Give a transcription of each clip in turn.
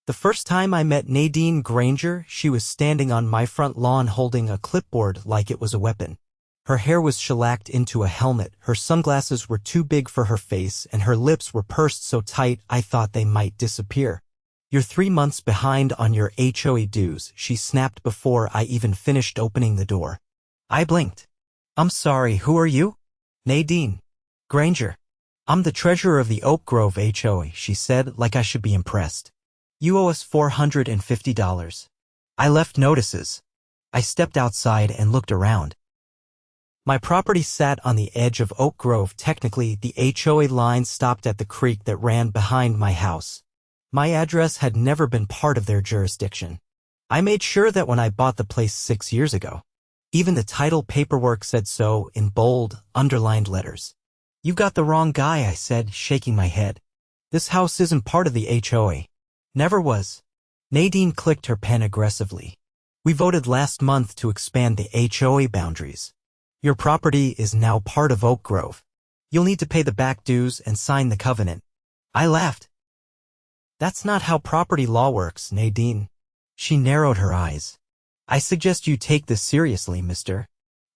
The first time I met Nadine Granger, she was standing on my front lawn holding a clipboard like it was a weapon. Her hair was shellacked into a helmet, her sunglasses were too big for her face, and her lips were pursed so tight I thought they might disappear. "You're 3 months behind on your HOA dues," she snapped before I even finished opening the door. I blinked. "I'm sorry, who are you?" "Nadine Granger. I'm the treasurer of the Oak Grove HOA," she said, like I should be impressed. "You owe us $450. I left notices." I stepped outside and looked around. My property sat on the edge of Oak Grove. Technically, the HOA line stopped at the creek that ran behind my house. My address had never been part of their jurisdiction. I made sure that when I bought the place 6 years ago. Even the title paperwork said so in bold, underlined letters. "You got the wrong guy," I said, shaking my head. "This house isn't part of the HOA. Never was." Nadine clicked her pen aggressively. "We voted last month to expand the HOA boundaries. Your property is now part of Oak Grove. You'll need to pay the back dues and sign the covenant." I laughed. "That's not how property law works, Nadine." She narrowed her eyes. "I suggest you take this seriously, Mr.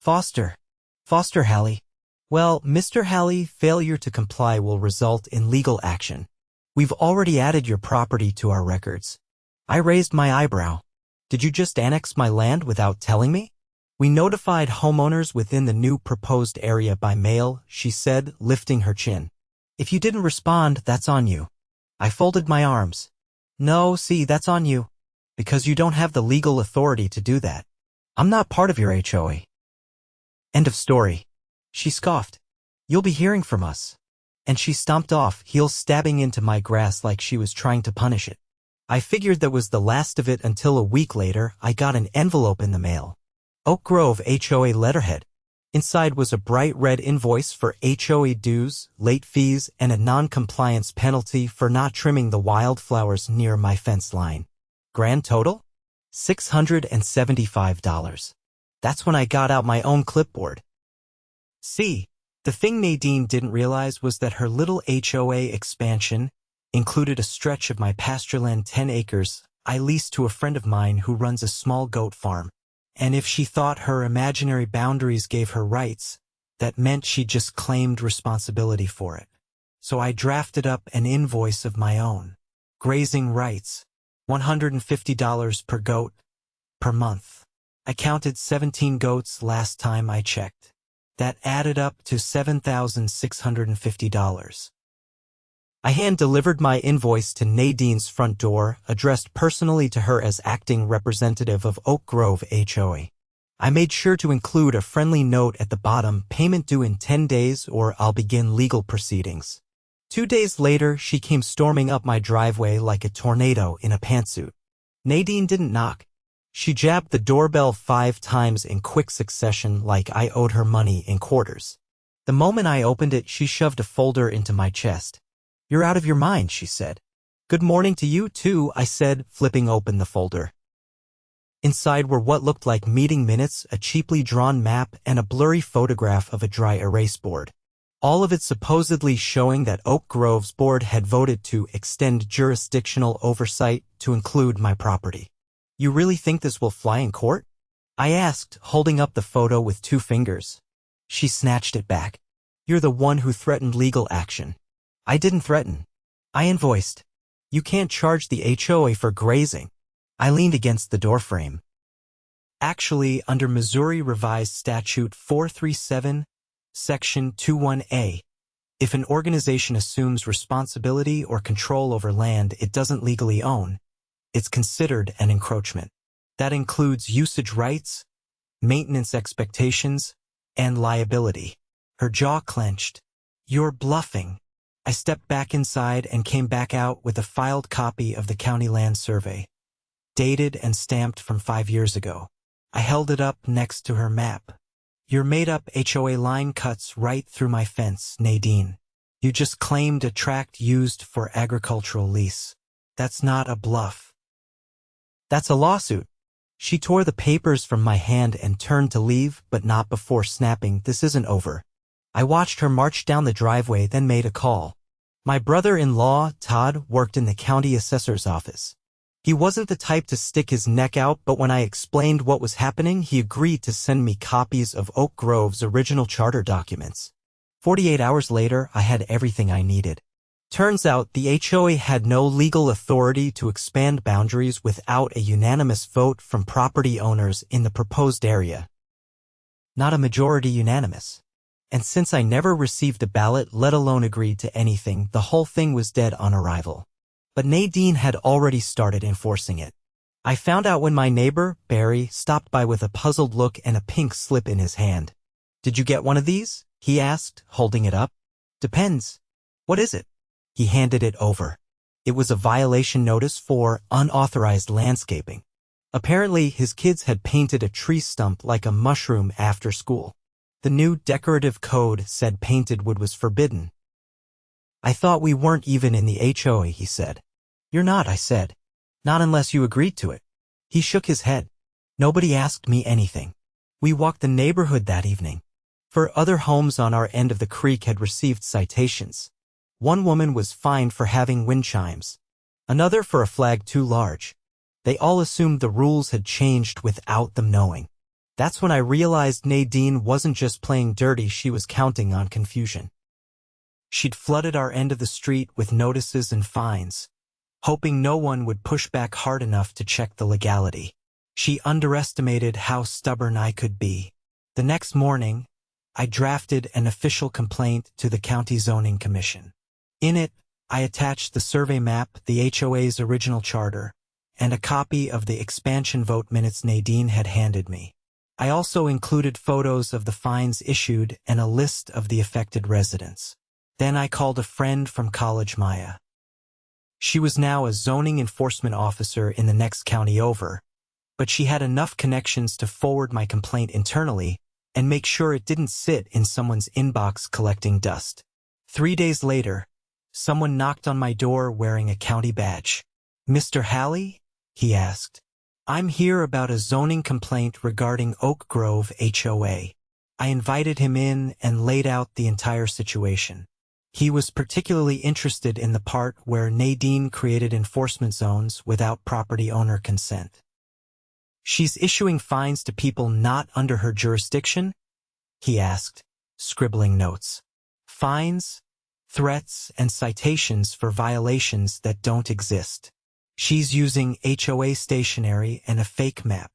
Foster. Foster Halley." "Well, Mr. Halley, failure to comply will result in legal action. We've already added your property to our records." I raised my eyebrow. "Did you just annex my land without telling me?" "We notified homeowners within the new proposed area by mail," she said, lifting her chin. "If you didn't respond, that's on you." I folded my arms. "No, see, that's on you. Because you don't have the legal authority to do that. I'm not part of your HOA." End of story. She scoffed. "You'll be hearing from us." And she stomped off, heels stabbing into my grass like she was trying to punish it. I figured that was the last of it until a week later I got an envelope in the mail. Oak Grove HOA letterhead. Inside was a bright red invoice for HOA dues, late fees, and a non-compliance penalty for not trimming the wildflowers near my fence line. Grand total? $675. That's when I got out my own clipboard. See, the thing Nadine didn't realize was that her little HOA expansion included a stretch of my pastureland 10 acres I leased to a friend of mine who runs a small goat farm. And if she thought her imaginary boundaries gave her rights, that meant she just claimed responsibility for it. So I drafted up an invoice of my own. Grazing rights, $150 per goat, per month. I counted 17 goats last time I checked. That added up to $7,650. I hand-delivered my invoice to Nadine's front door, addressed personally to her as acting representative of Oak Grove HOA. I made sure to include a friendly note at the bottom, "Payment due in 10 days or I'll begin legal proceedings." 2 days later, she came storming up my driveway like a tornado in a pantsuit. Nadine didn't knock. She jabbed the doorbell 5 times in quick succession like I owed her money in quarters. The moment I opened it, she shoved a folder into my chest. "You're out of your mind," she said. "Good morning to you, too," I said, flipping open the folder. Inside were what looked like meeting minutes, a cheaply drawn map, and a blurry photograph of a dry erase board. All of it supposedly showing that Oak Grove's board had voted to extend jurisdictional oversight to include my property. "You really think this will fly in court?" I asked, holding up the photo with 2 fingers. She snatched it back. "You're the one who threatened legal action." "I didn't threaten. I invoiced. You can't charge the HOA for grazing." I leaned against the doorframe. "Actually, under Missouri Revised Statute 437, Section 21A, if an organization assumes responsibility or control over land it doesn't legally own, it's considered an encroachment. That includes usage rights, maintenance expectations, and liability." Her jaw clenched. "You're bluffing." I stepped back inside and came back out with a filed copy of the county land survey, dated and stamped from 5 years ago. I held it up next to her map. "Your made-up HOA line cuts right through my fence, Nadine. You just claimed a tract used for agricultural lease. That's not a bluff. That's a lawsuit." She tore the papers from my hand and turned to leave, but not before snapping, "This isn't over." I watched her march down the driveway, then made a call. My brother-in-law, Todd, worked in the county assessor's office. He wasn't the type to stick his neck out, but when I explained what was happening, he agreed to send me copies of Oak Grove's original charter documents. 48 hours later, I had everything I needed. Turns out the HOA had no legal authority to expand boundaries without a unanimous vote from property owners in the proposed area. Not a majority unanimous. And since I never received a ballot, let alone agreed to anything, the whole thing was dead on arrival. But Nadine had already started enforcing it. I found out when my neighbor, Barry, stopped by with a puzzled look and a pink slip in his hand. "Did you get one of these?" he asked, holding it up. "Depends. What is it?" He handed it over. It was a violation notice for unauthorized landscaping. Apparently, his kids had painted a tree stump like a mushroom after school. The new decorative code said painted wood was forbidden. "I thought we weren't even in the HOA," he said. "You're not," I said. "Not unless you agreed to it." He shook his head. "Nobody asked me anything." We walked the neighborhood that evening. For other homes on our end of the creek had received citations. One woman was fined for having wind chimes. Another for a flag too large. They all assumed the rules had changed without them knowing. That's when I realized Nadine wasn't just playing dirty, she was counting on confusion. She'd flooded our end of the street with notices and fines, hoping no one would push back hard enough to check the legality. She underestimated how stubborn I could be. The next morning, I drafted an official complaint to the County Zoning Commission. In it, I attached the survey map, the HOA's original charter, and a copy of the expansion vote minutes Nadine had handed me. I also included photos of the fines issued and a list of the affected residents. Then I called a friend from college, Maya. She was now a zoning enforcement officer in the next county over, but she had enough connections to forward my complaint internally and make sure it didn't sit in someone's inbox collecting dust. 3 days later, someone knocked on my door wearing a county badge. "Mr. Halley?" he asked. "I'm here about a zoning complaint regarding Oak Grove HOA." I invited him in and laid out the entire situation. He was particularly interested in the part where Nadine created enforcement zones without property owner consent. "She's issuing fines to people not under her jurisdiction?" he asked, scribbling notes. "Fines, threats, and citations for violations that don't exist. She's using HOA stationery and a fake map."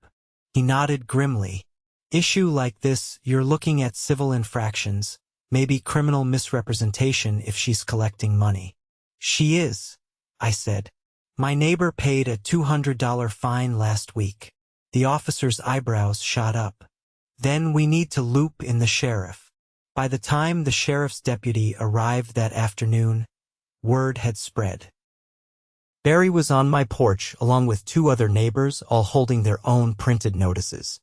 He nodded grimly. "Issue like this, you're looking at civil infractions, maybe criminal misrepresentation if she's collecting money." "She is," I said. "My neighbor paid a $200 fine last week." The officer's eyebrows shot up. "Then we need to loop in the sheriff." By the time the sheriff's deputy arrived that afternoon, word had spread. Barry was on my porch along with 2 other neighbors, all holding their own printed notices.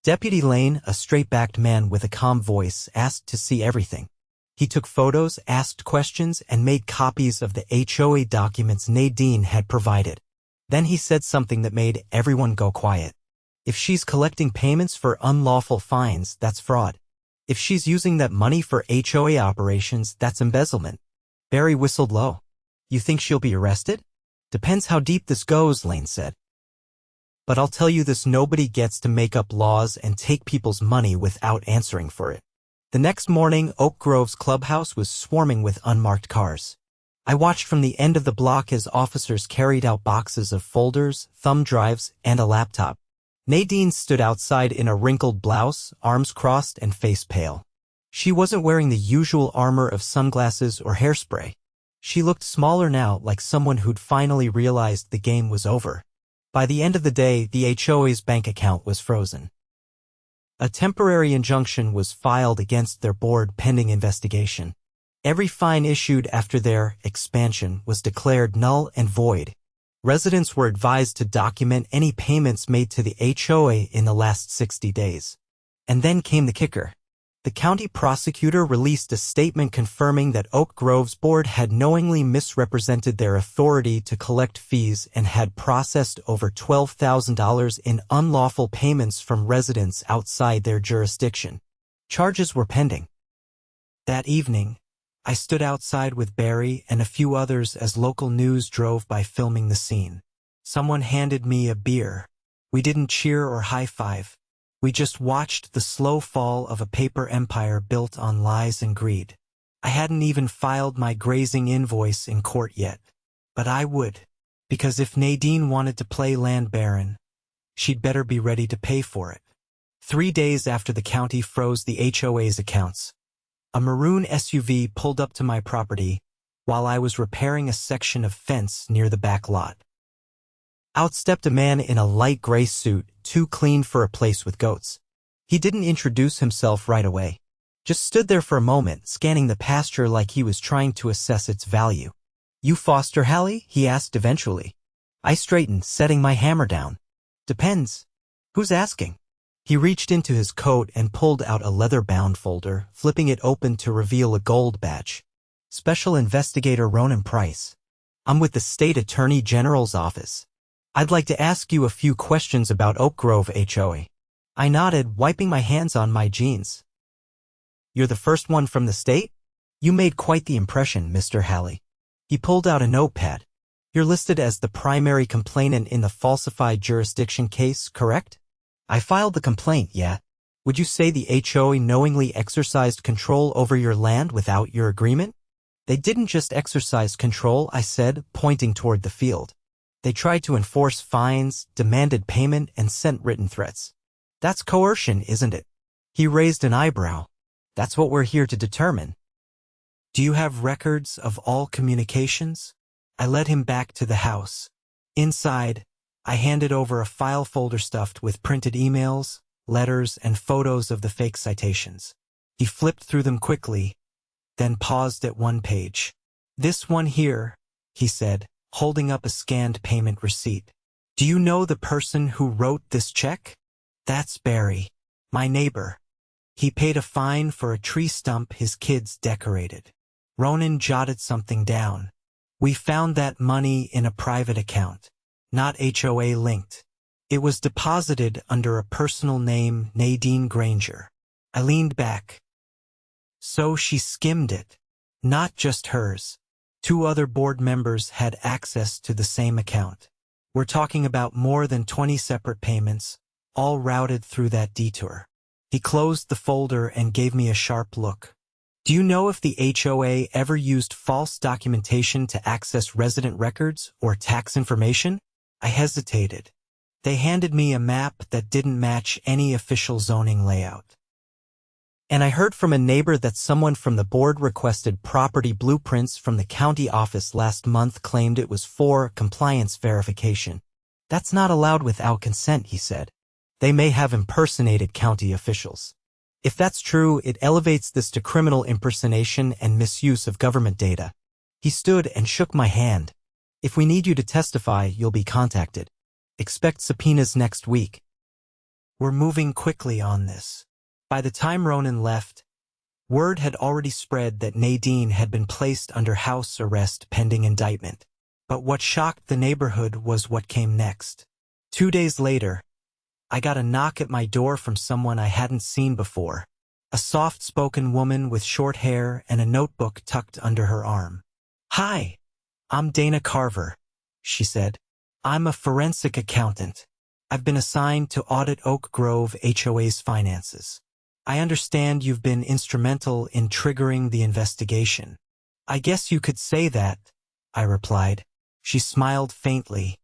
Deputy Lane, a straight-backed man with a calm voice, asked to see everything. He took photos, asked questions, and made copies of the HOA documents Nadine had provided. Then he said something that made everyone go quiet. "If she's collecting payments for unlawful fines, that's fraud. If she's using that money for HOA operations, that's embezzlement." Barry whistled low. "You think she'll be arrested?" "Depends how deep this goes," Lane said. "But I'll tell you this, nobody gets to make up laws and take people's money without answering for it." The next morning, Oak Grove's clubhouse was swarming with unmarked cars. I watched from the end of the block as officers carried out boxes of folders, thumb drives, and a laptop. Nadine stood outside in a wrinkled blouse, arms crossed and face pale. She wasn't wearing the usual armor of sunglasses or hairspray. She looked smaller now, like someone who'd finally realized the game was over. By the end of the day, the HOA's bank account was frozen. A temporary injunction was filed against their board pending investigation. Every fine issued after their expansion was declared null and void. Residents were advised to document any payments made to the HOA in the last 60 days. And then came the kicker. The county prosecutor released a statement confirming that Oak Grove's board had knowingly misrepresented their authority to collect fees and had processed over $12,000 in unlawful payments from residents outside their jurisdiction. Charges were pending. That evening, I stood outside with Barry and a few others as local news drove by filming the scene. Someone handed me a beer. We didn't cheer or high-five. We just watched the slow fall of a paper empire built on lies and greed. I hadn't even filed my grazing invoice in court yet. But I would. Because if Nadine wanted to play land baron, she'd better be ready to pay for it. 3 days after the county froze the HOA's accounts, a maroon SUV pulled up to my property while I was repairing a section of fence near the back lot. Out stepped a man in a light gray suit, too clean for a place with goats. He didn't introduce himself right away. Just stood there for a moment, scanning the pasture like he was trying to assess its value. "You foster Halley?" he asked eventually. I straightened, setting my hammer down. "Depends. Who's asking?" He reached into his coat and pulled out a leather-bound folder, flipping it open to reveal a gold badge. "Special Investigator Ronan Price. I'm with the State Attorney General's office. I'd like to ask you a few questions about Oak Grove HOA. I nodded, wiping my hands on my jeans. "You're the first one from the state? You made quite the impression, Mr. Halley." He pulled out a notepad. "You're listed as the primary complainant in the falsified jurisdiction case, correct?" "I filed the complaint, yeah." "Would you say the HOA knowingly exercised control over your land without your agreement?" "They didn't just exercise control," I said, pointing toward the field. "They tried to enforce fines, demanded payment, and sent written threats." "That's coercion, isn't it?" He raised an eyebrow. "That's what we're here to determine." "Do you have records of all communications?" I led him back to the house. Inside, I handed over a file folder stuffed with printed emails, letters, and photos of the fake citations. He flipped through them quickly, then paused at one page. "This one here," he said, holding up a scanned payment receipt. "Do you know the person who wrote this check?" "That's Barry, my neighbor. He paid a fine for a tree stump his kids decorated." Ronan jotted something down. "We found that money in a private account, not HOA linked. It was deposited under a personal name, Nadine Granger." I leaned back. "So she skimmed it. Not just hers. 2 other board members had access to the same account. We're talking about more than 20 separate payments, all routed through that detour." He closed the folder and gave me a sharp look. "Do you know if the HOA ever used false documentation to access resident records or tax information?" I hesitated. They handed me a map that didn't match any official zoning layout. "And I heard from a neighbor that someone from the board requested property blueprints from the county office last month, claimed it was for compliance verification." "That's not allowed without consent," he said. "They may have impersonated county officials. If that's true, it elevates this to criminal impersonation and misuse of government data." He stood and shook my hand. "If we need you to testify, you'll be contacted. Expect subpoenas next week." We're moving quickly on this. By the time Ronan left, word had already spread that Nadine had been placed under house arrest pending indictment. But what shocked the neighborhood was what came next. 2 days later, I got a knock at my door from someone I hadn't seen before. A soft-spoken woman with short hair and a notebook tucked under her arm. "Hi, I'm Dana Carver," she said. "I'm a forensic accountant. I've been assigned to audit Oak Grove HOA's finances. I understand you've been instrumental in triggering the investigation." "I guess you could say that," I replied. She smiled faintly.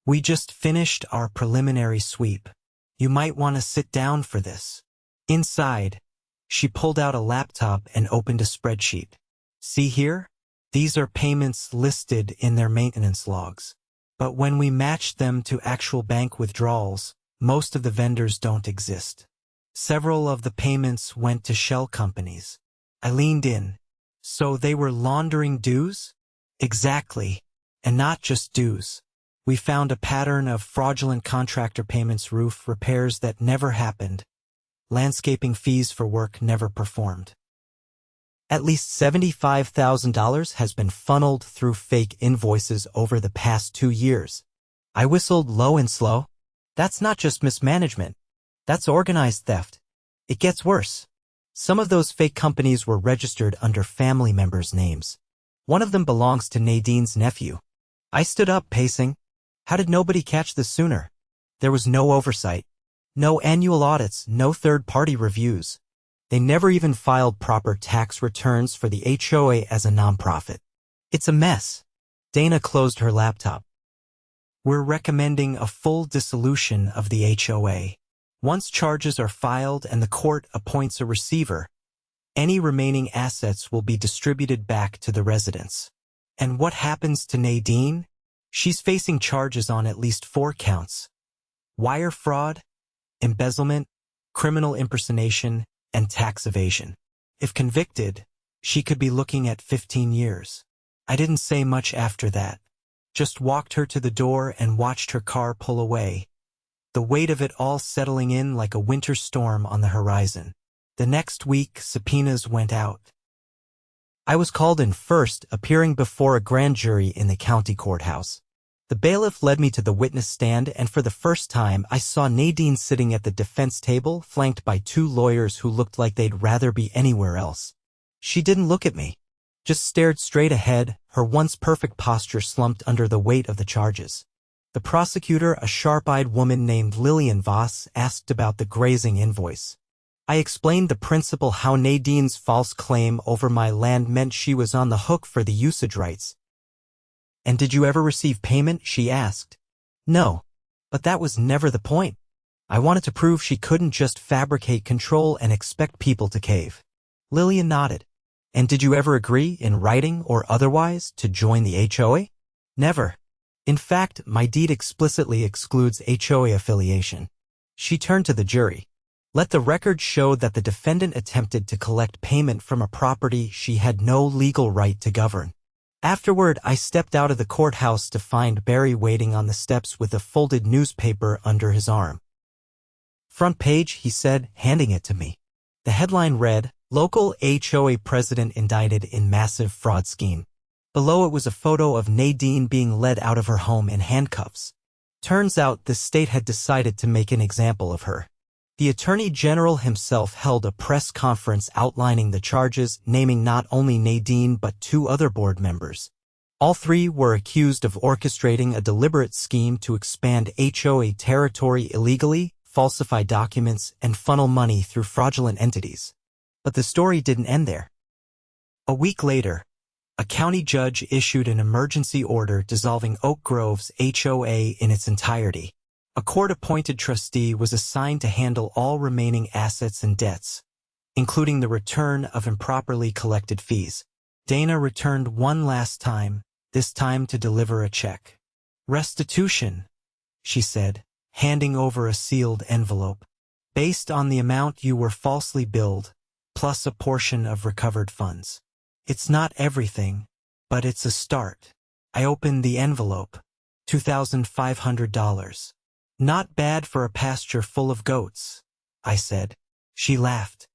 "We just finished our preliminary sweep. You might want to sit down for this." Inside, she pulled out a laptop and opened a spreadsheet. "See here? These are payments listed in their maintenance logs. But when we matched them to actual bank withdrawals, most of the vendors don't exist. Several of the payments went to shell companies." I leaned in. "So they were laundering dues?" "Exactly. And not just dues. We found a pattern of fraudulent contractor payments, roof repairs that never happened, landscaping fees for work never performed. At least $75,000 has been funneled through fake invoices over the past 2 years." I whistled low and slow. "That's not just mismanagement. That's organized theft. It gets worse. Some of those fake companies were registered under family members' names. One of them belongs to Nadine's nephew." I stood up, pacing. How did nobody catch this sooner? There was no oversight. No annual audits, no third-party reviews. They never even filed proper tax returns for the HOA as a nonprofit. It's a mess. Dana closed her laptop. We're recommending a full dissolution of the HOA. Once charges are filed and the court appoints a receiver, any remaining assets will be distributed back to the residents. And what happens to Nadine? She's facing charges on at least 4 counts: wire fraud, embezzlement, criminal impersonation, and tax evasion. If convicted, she could be looking at 15 years. I didn't say much after that. Just walked her to the door and watched her car pull away, the weight of it all settling in like a winter storm on the horizon. The next week, subpoenas went out. I was called in first, appearing before a grand jury in the county courthouse. The bailiff led me to the witness stand, and for the first time, I saw Nadine sitting at the defense table, flanked by 2 lawyers who looked like they'd rather be anywhere else. She didn't look at me, just stared straight ahead, her once perfect posture slumped under the weight of the charges. The prosecutor, a sharp-eyed woman named Lillian Voss, asked about the grazing invoice. I explained the principle, how Nadine's false claim over my land meant she was on the hook for the usage rights. And did you ever receive payment? She asked. No, but that was never the point. I wanted to prove she couldn't just fabricate control and expect people to cave. Lillian nodded. And did you ever agree, in writing or otherwise, to join the HOA? Never. In fact, my deed explicitly excludes HOA affiliation. She turned to the jury. Let the record show that the defendant attempted to collect payment from a property she had no legal right to govern. Afterward, I stepped out of the courthouse to find Barry waiting on the steps with a folded newspaper under his arm. Front page, he said, handing it to me. The headline read, Local HOA President Indicted in Massive Fraud Scheme. Below it was a photo of Nadine being led out of her home in handcuffs. Turns out the state had decided to make an example of her. The Attorney General himself held a press conference outlining the charges, naming not only Nadine but 2 other board members. All 3 were accused of orchestrating a deliberate scheme to expand HOA territory illegally, falsify documents, and funnel money through fraudulent entities. But the story didn't end there. A week later, a county judge issued an emergency order dissolving Oak Grove's HOA in its entirety. A court-appointed trustee was assigned to handle all remaining assets and debts, including the return of improperly collected fees. Dana returned one last time, this time to deliver a check. Restitution, she said, handing over a sealed envelope. Based on the amount you were falsely billed, plus a portion of recovered funds. It's not everything, but it's a start. I opened the envelope. $2,500. Not bad for a pasture full of goats, I said. She laughed.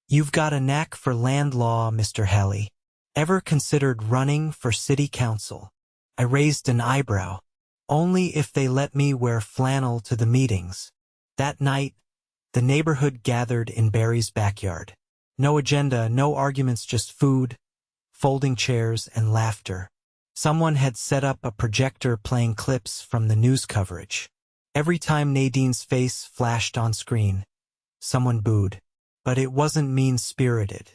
You've got a knack for land law, Mr. Halley. Ever considered running for city council? I raised an eyebrow. Only if they let me wear flannel to the meetings. That night, the neighborhood gathered in Barry's backyard. No agenda, no arguments, just food, folding chairs, and laughter. Someone had set up a projector playing clips from the news coverage. Every time Nadine's face flashed on screen, someone booed. But it wasn't mean-spirited.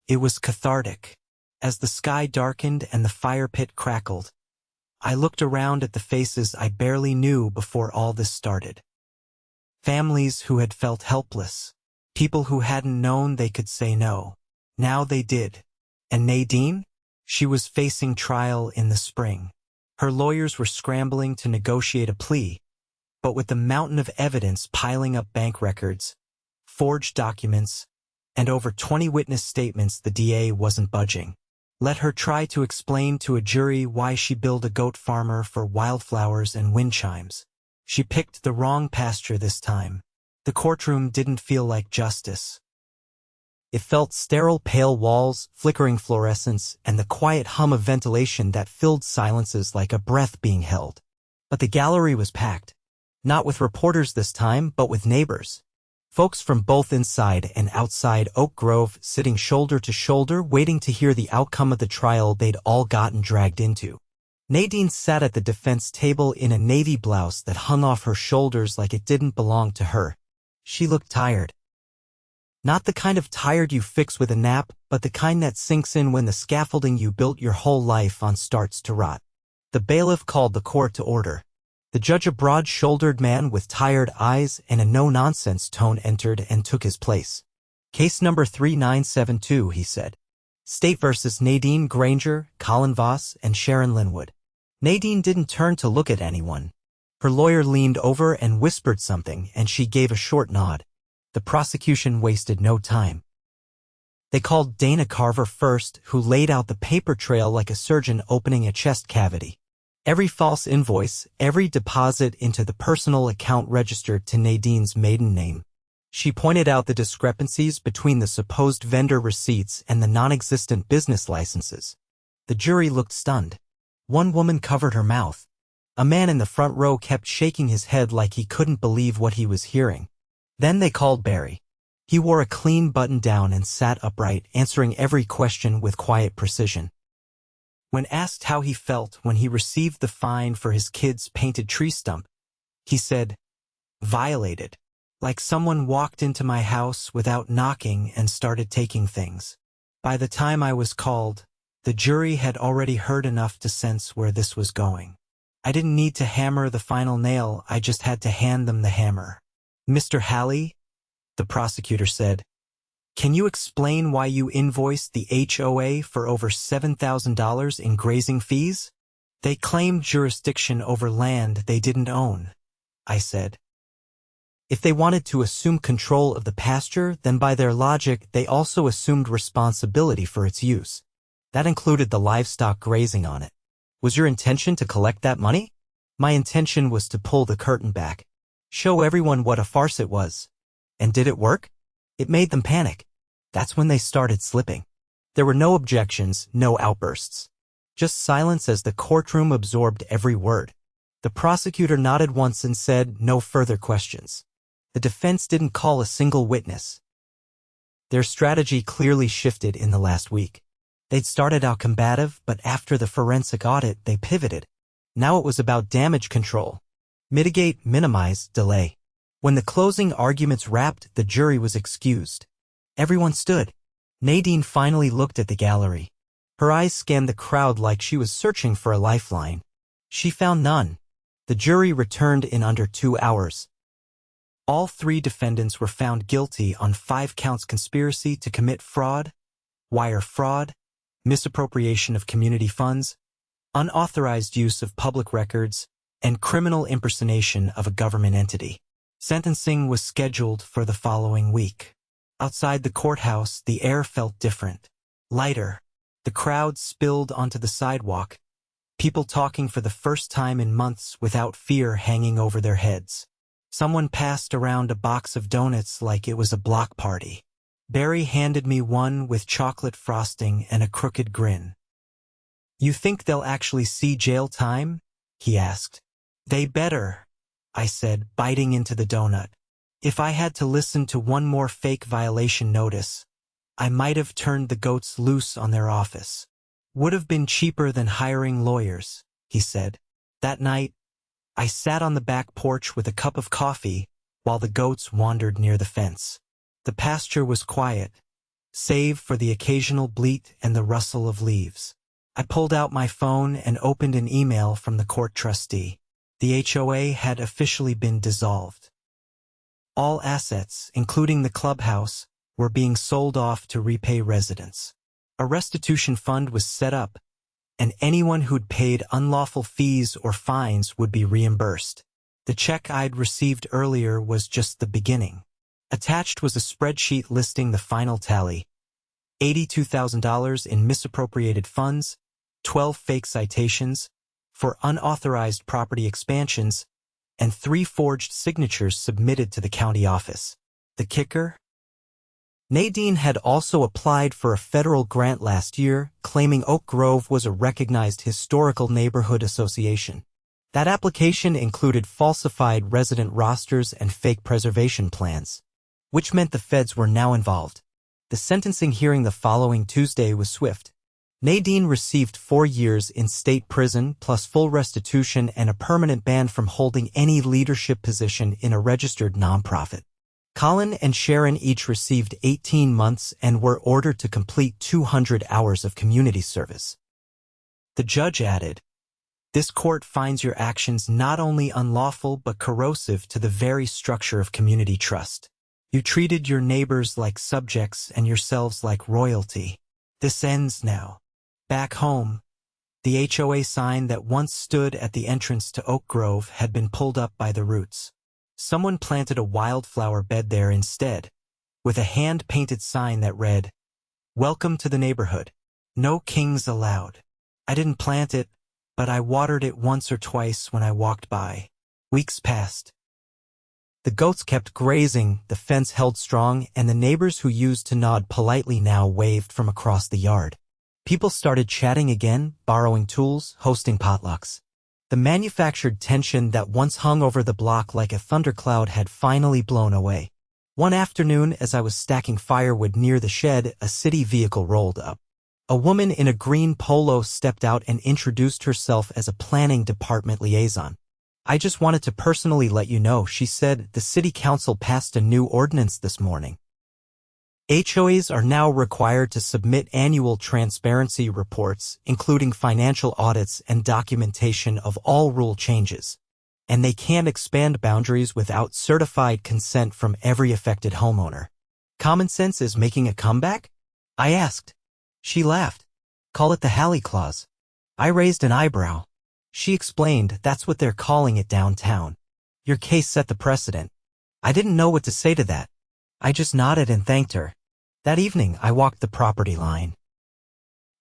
It was cathartic. As the sky darkened and the fire pit crackled, I looked around at the faces I barely knew before all this started. Families who had felt helpless. People who hadn't known they could say no. Now they did. And Nadine? She was facing trial in the spring. Her lawyers were scrambling to negotiate a plea, but with the mountain of evidence piling up, bank records, forged documents, and over 20 witness statements, the DA wasn't budging. Let her try to explain to a jury why she billed a goat farmer for wildflowers and wind chimes. She picked the wrong pasture this time. The courtroom didn't feel like justice. It felt sterile, pale walls, flickering fluorescence, and the quiet hum of ventilation that filled silences like a breath being held. But the gallery was packed. Not with reporters this time, but with neighbors. Folks from both inside and outside Oak Grove sitting shoulder to shoulder, waiting to hear the outcome of the trial they'd all gotten dragged into. Nadine sat at the defense table in a navy blouse that hung off her shoulders like it didn't belong to her. She looked tired. Not the kind of tired you fix with a nap, but the kind that sinks in when the scaffolding you built your whole life on starts to rot. The bailiff called the court to order. The judge, a broad-shouldered man with tired eyes and a no-nonsense tone, entered and took his place. Case number 3972, he said. State versus Nadine Granger, Colin Voss, and Sharon Linwood. Nadine didn't turn to look at anyone. Her lawyer leaned over and whispered something, and she gave a short nod. The prosecution wasted no time. They called Dana Carver first, who laid out the paper trail like a surgeon opening a chest cavity. Every false invoice, every deposit into the personal account registered to Nadine's maiden name. She pointed out the discrepancies between the supposed vendor receipts and the non-existent business licenses. The jury looked stunned. One woman covered her mouth. A man in the front row kept shaking his head like he couldn't believe what he was hearing. Then they called Barry. He wore a clean button-down and sat upright, answering every question with quiet precision. When asked how he felt when he received the fine for his kid's painted tree stump, he said, "Violated. Like someone walked into my house without knocking and started taking things. By the time I was called, the jury had already heard enough to sense where this was going. I didn't need to hammer the final nail, I just had to hand them the hammer." "Mr. Halley," the prosecutor said, "can you explain why you invoiced the HOA for over $7,000 in grazing fees?" "They claimed jurisdiction over land they didn't own," I said. "If they wanted to assume control of the pasture, then by their logic, they also assumed responsibility for its use. That included the livestock grazing on it. Was your intention to collect that money?" "My intention was to pull the curtain back. Show everyone what a farce it was." "And did it work?" "It made them panic. That's when they started slipping." There were no objections, no outbursts. Just silence as the courtroom absorbed every word. The prosecutor nodded once and said, "No further questions." The defense didn't call a single witness. Their strategy clearly shifted in the last week. They'd started out combative, but after the forensic audit, they pivoted. Now it was about damage control. Mitigate, minimize, delay. When the closing arguments wrapped, the jury was excused. Everyone stood. Nadine finally looked at the gallery. Her eyes scanned the crowd like she was searching for a lifeline. She found none. The jury returned in under 2 hours. All 3 defendants were found guilty on 5 counts: conspiracy to commit fraud, wire fraud, misappropriation of community funds, unauthorized use of public records, and criminal impersonation of a government entity. Sentencing was scheduled for the following week. Outside the courthouse, the air felt different, lighter. The crowd spilled onto the sidewalk, people talking for the first time in months without fear hanging over their heads. Someone passed around a box of donuts like it was a block party. Barry handed me one with chocolate frosting and a crooked grin. "You think they'll actually see jail time?" he asked. "They better," I said, biting into the donut. If I had to listen to one more fake violation notice, I might have turned the goats loose on their office. "Would have been cheaper than hiring lawyers," he said. That night, I sat on the back porch with a cup of coffee while the goats wandered near the fence. The pasture was quiet, save for the occasional bleat and the rustle of leaves. I pulled out my phone and opened an email from the court trustee. The HOA had officially been dissolved. All assets, including the clubhouse, were being sold off to repay residents. A restitution fund was set up, and anyone who'd paid unlawful fees or fines would be reimbursed. The check I'd received earlier was just the beginning. Attached was a spreadsheet listing the final tally: $82,000 in misappropriated funds, 12 fake citations for unauthorized property expansions, and 3 forged signatures submitted to the county office. The kicker? Nadine had also applied for a federal grant last year, claiming Oak Grove was a recognized historical neighborhood association. That application included falsified resident rosters and fake preservation plans, which meant the feds were now involved. The sentencing hearing the following Tuesday was swift. Nadine received 4 years in state prison plus full restitution and a permanent ban from holding any leadership position in a registered nonprofit. Colin and Sharon each received 18 months and were ordered to complete 200 hours of community service. The judge added, "This court finds your actions not only unlawful but corrosive to the very structure of community trust. You treated your neighbors like subjects and yourselves like royalty. This ends now. Back home." The HOA sign that once stood at the entrance to Oak Grove had been pulled up by the roots. Someone planted a wildflower bed there instead, with a hand-painted sign that read, "Welcome to the neighborhood. No kings allowed." I didn't plant it, but I watered it once or twice when I walked by. Weeks passed. The goats kept grazing, the fence held strong, and the neighbors who used to nod politely now waved from across the yard. People started chatting again, borrowing tools, hosting potlucks. The manufactured tension that once hung over the block like a thundercloud had finally blown away. One afternoon, as I was stacking firewood near the shed, a city vehicle rolled up. A woman in a green polo stepped out and introduced herself as a planning department liaison. "I just wanted to personally let you know," she said, "the city council passed a new ordinance this morning. HOAs are now required to submit annual transparency reports, including financial audits and documentation of all rule changes. And they can't expand boundaries without certified consent from every affected homeowner. Common sense is making a comeback?" I asked. She laughed. "Call it the Halley clause." I raised an eyebrow. She explained, "That's what they're calling it downtown. Your case set the precedent." I didn't know what to say to that. I just nodded and thanked her. That evening, I walked the property line.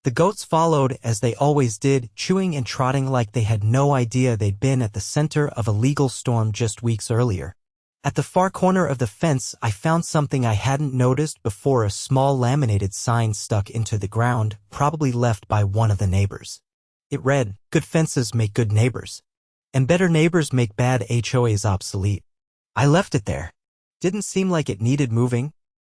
The goats followed, as they always did, chewing and trotting like they had no idea they'd been at the center of a legal storm just weeks earlier. At the far corner of the fence, I found something I hadn't noticed before, a small laminated sign stuck into the ground, probably left by one of the neighbors. It read, "Good fences make good neighbors. And better neighbors make bad HOAs obsolete." I left it there. Didn't seem like it needed moving,